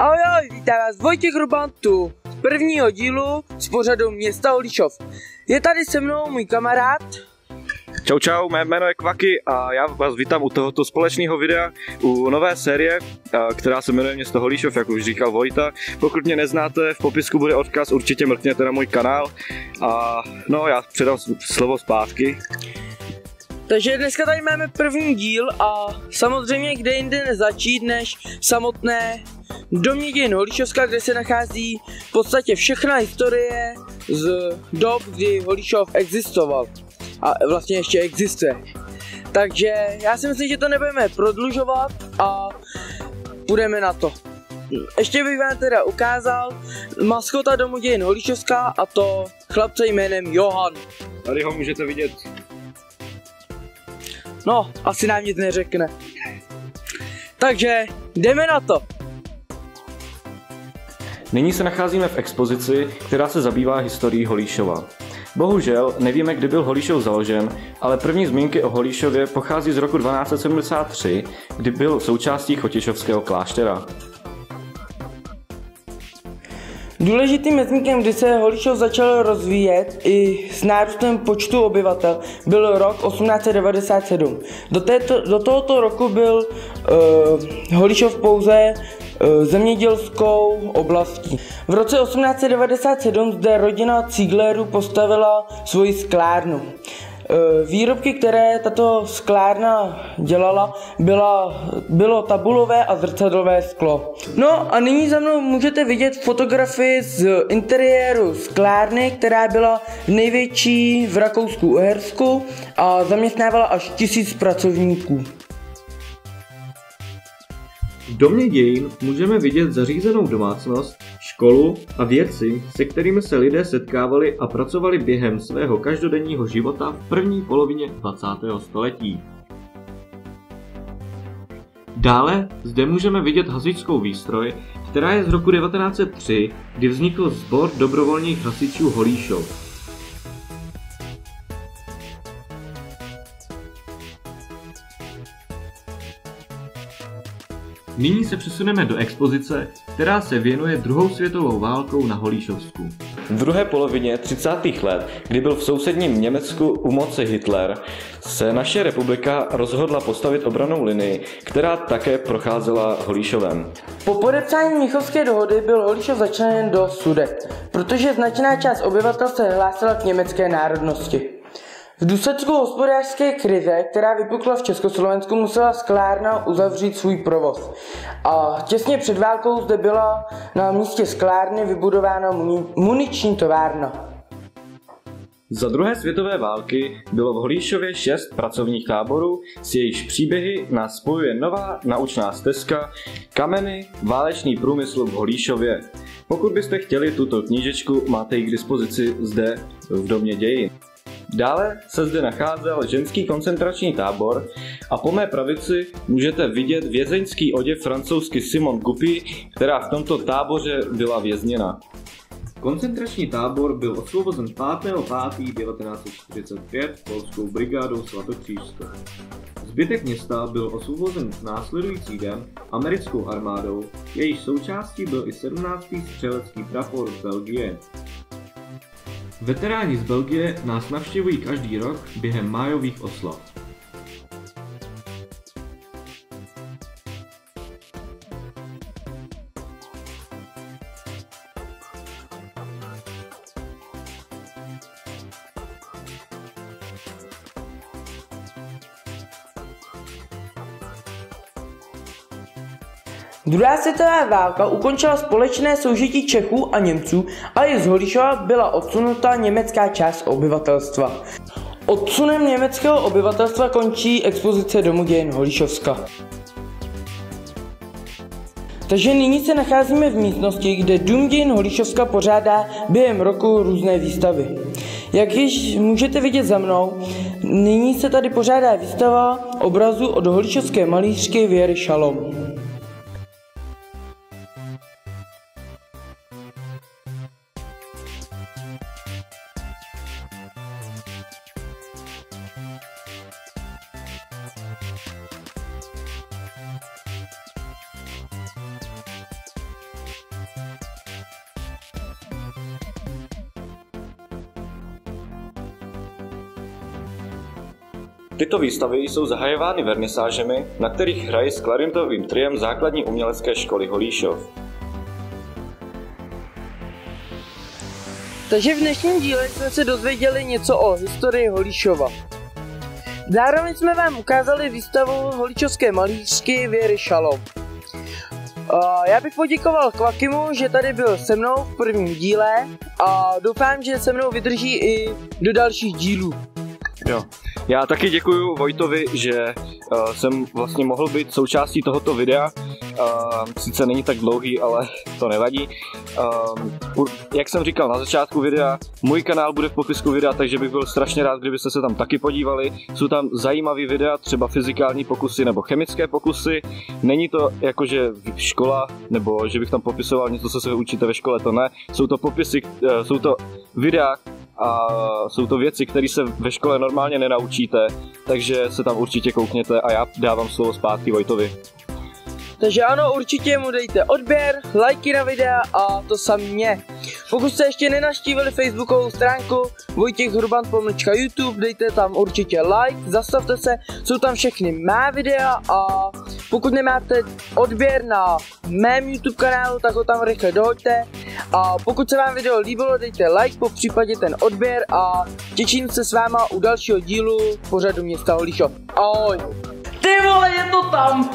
Ahoj, vítám vás Vojtěch Ruban tu z prvního dílu z pořadu Města Holíšov. Je tady se mnou můj kamarád. Čau, mé jméno je Kvaky a já vás vítám u tohoto společného videa, u nové série, která se jmenuje Město Holíšov, jak už říkal Vojta. Pokud mě neznáte, v popisku bude odkaz, určitě mrkněte na můj kanál a no, já předám slovo zpátky. Takže dneska tady máme první díl a samozřejmě kde jinde nezačít než samotné domě dějin Holíšovska, kde se nachází v podstatě všechna historie z dob, kdy Holíšov existoval a vlastně ještě existuje. Takže já si myslím, že to nebudeme prodlužovat a půjdeme na to. Ještě bych vám teda ukázal maskota domu dějin Holíšovska, a to chlapce jménem Johan. Tady ho můžete vidět. No, asi nám nic neřekne. Takže jdeme na to. Nyní se nacházíme v expozici, která se zabývá historií Holíšova. Bohužel nevíme, kdy byl Holíšov založen, ale první zmínky o Holíšově pochází z roku 1273, kdy byl součástí Chotěšovského kláštera. Důležitým mezníkem, kdy se Holíšov začal rozvíjet i s nárůstem počtu obyvatel, byl rok 1897. Do tohoto roku byl Holíšov pouze zemědělskou oblastí. V roce 1897 zde rodina Cíglerů postavila svoji sklárnu. Výrobky, které tato sklárna dělala, bylo tabulové a zrcadlové sklo. No a nyní za mnou můžete vidět fotografii z interiéru sklárny, která byla největší v Rakousku-Uhersku a zaměstnávala až 1000 pracovníků. V domě dějin můžeme vidět zařízenou domácnost, školu a věci, se kterými se lidé setkávali a pracovali během svého každodenního života v první polovině 20. století. Dále zde můžeme vidět hasičskou výstroj, která je z roku 1903, kdy vznikl sbor dobrovolných hasičů Holíšov. Nyní se přesuneme do expozice, která se věnuje druhou světovou válkou na Holíšovsku. V druhé polovině 30. let, kdy byl v sousedním Německu u moci Hitler, se naše republika rozhodla postavit obrannou linii, která také procházela Holíšovem. Po podepsání Mnichovské dohody byl Holíšov začleněn do Sudet, protože značná část obyvatel se hlásila k německé národnosti. V důsledku hospodářské krize, která vypukla v Československu, musela sklárna uzavřít svůj provoz. A těsně před válkou zde byla na místě sklárny vybudována muniční továrna. Za druhé světové války bylo v Holíšově 6 pracovních táborů, s jejichž příběhy nás spojuje nová naučná stezka Kameny, válečný průmysl v Holíšově. Pokud byste chtěli tuto knížečku, máte ji k dispozici zde v domě dějin. Dále se zde nacházel ženský koncentrační tábor a po mé pravici můžete vidět vězeňský oděv francouzsky Simone Guppy, která v tomto táboře byla vězněna. Koncentrační tábor byl osvobozen 5.5.1945 polskou brigádou Svatokřížskou. Zbytek města byl osvobozen následující den americkou armádou, jejíž součástí byl i 17. střelecký prapor z Belgie. Veteráni z Belgie nás navštěvují každý rok během májových oslav. Druhá světová válka ukončila společné soužití Čechů a Němců, ale i z Holíšova byla odsunuta německá část obyvatelstva. Odsunem německého obyvatelstva končí expozice domu dějin Holíšovska. Takže nyní se nacházíme v místnosti, kde dům dějin Holíšovska pořádá během roku různé výstavy. Jak již můžete vidět za mnou, nyní se tady pořádá výstava obrazů od holíšovské malířky Věry Šalom. Tyto výstavy jsou zahajovány vernisážemi, na kterých hrají s klarinetovým triem základní umělecké školy Holíšov. Takže v dnešním díle jsme se dozvěděli něco o historii Holíšova. Zároveň jsme vám ukázali výstavu holíčovské malířky Věry Šalom. Já bych poděkoval Kvakimu, že tady byl se mnou v prvním díle a doufám, že se mnou vydrží i do dalších dílů. Jo. Já taky děkuju Vojtovi, že jsem vlastně mohl být součástí tohoto videa. Sice není tak dlouhý, ale to nevadí. Jak jsem říkal na začátku videa, můj kanál bude v popisku videa, takže bych byl strašně rád, kdybyste se tam taky podívali. Jsou tam zajímavé videa, třeba fyzikální pokusy nebo chemické pokusy. Není to jakože škola, nebo že bych tam popisoval něco, co se učíte ve škole, to ne. Jsou to popisy, jsou to videa, a jsou to věci, které se ve škole normálně nenaučíte, takže se tam určitě koukněte a já dávám slovo zpátky Vojtovi. Takže ano, určitě mu dejte odběr, lajky na videa a to samé mě. Pokud jste ještě nenavštívili facebookovou stránku Vojtěch Hruban _ YouTube, dejte tam určitě like, zastavte se, jsou tam všechny mé videa a pokud nemáte odběr na mém YouTube kanálu, tak ho tam rychle dohoďte. A pokud se vám video líbilo, dejte like, po případě ten odběr a těším se s váma u dalšího dílu pořadu Města Holíšov. Ahoj! Ty vole, je to tam!